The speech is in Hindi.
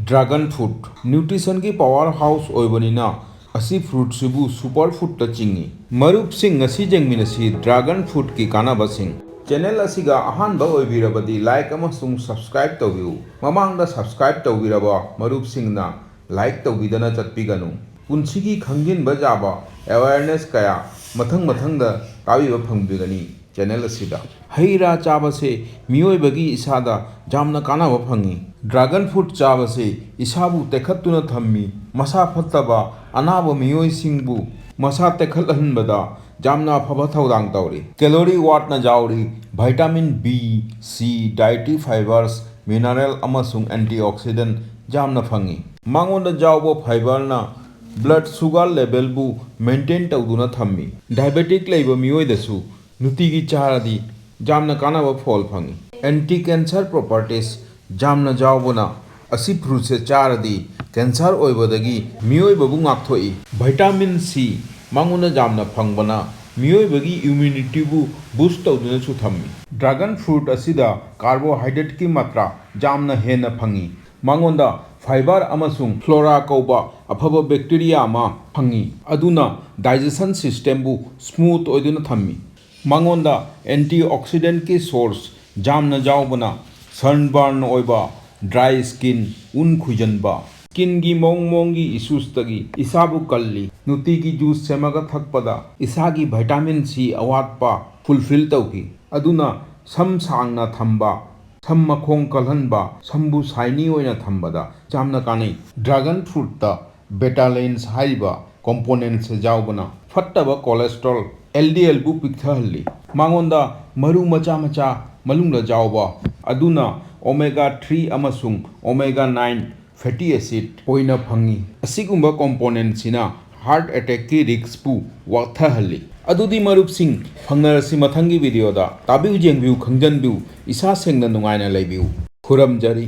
ड्रैगन फ्रूट न्यूट्रिशन की पावर हाउस ओइबनिना असी फ्रूट सिबु सुपर फूड ता चिंगी मरुप सिंग असी जेंगमिनसी ड्रैगन फ्रूट की कानाबसिंग चैनल असिगा अहानबा ओइबिरबदी लाइक अमसुंग सब्सक्राइब तौबिउ ममांगदा सब्सक्राइब तौबिरबा मरुप सिंगना लाइक तौबिदना चटपिगनु पुंसिगी खंगिनबा जाबा अवेयरनेस कया मथंग मथंगदा ताबिबा फंगबिगनी चैनल असिदा हैरा चाबसे मियोइबगी इसादा जामना कानाबा फंगी ड्रैगन फ्रूट चाबसे इसाबु तेखत्तुना थम्मी मसा फत्तबा अनाब मियोइसिंगबु मसा तेखत्हनबदा जामना अफबा थौदांग तौरी कैलोरी वाटना जाउरी vitamin B C dietary fibres mineral अमसुंग एंटीऑक्सीडेंट जामना फंगी मांगोंदा जाउबो फाइबरना ब्लड शुगर लेवल मेंटेन तौदुना थम्मी डायबिटिक लेबा मियोइदसु नुतिगी चारदी जामना कानाबा फॉल फंगी एंटी कैंसर प्रॉपर्टीज जामना जाउबना असी फ्रूट से चारदी कैंसर ओइबदगी मियोइबबु ngaktoi विटामिन सी मांगोना जामना फंगबना मियोइबगी इम्यूनिटीबु बूस्ट तौदुना सु थम्मी ड्रैगन फ्रूट असिदा कार्बोहाइड्रेट की मात्रा जामना हेना फंगी मांगोंदा फाइबर अमसुंग फ्लोरा कौबा अफब बैक्टीरिया अमा फंगी अदुना डाइजेशन सिस्टम बु स्मूथ ओइदुना थम्मी मांगोंदा एंटीऑक्सीडेंट की सोर्स जामना जाउबना सनबर्न ओइबा ड्राई स्किन उन खुजनबा स्किन की मोंगी इशूज तगी इसाबु कल्ली नुती की जूस सेमगा थकपदा इसागी विटामिन सी अवाटपा फुलफिल तौकी अदुना सम सांगना थम्बा सम मखोंग कलहनबा समबु साइनी ओइना थम्बदा जामना कानै ड्रैगन फ्रूट ता बेटालेंस हाइबा कंपोनेंट से जाउबना फट्टबा कोलेस्ट्रॉल एलडीएल बु पिक्थहल्ली मांगोंदा मरु मचा मचा मलुंगदा जाउबा अदुना ओमेगा 3 अमसुंग ओमेगा 9 फैटी एसिड ओइना फंगी असिगुंबा कंपोनेंट सिना हार्ट अटैक की रिस्क पु वाथहल्ली अदुदी मरुप सिंग फंगनरसी मथंगी वीडियो दा ताबिउ जेंगबिउ खंजनबिउ इसा सेंगना नुंगाइना लेबिउ खुरमजरी।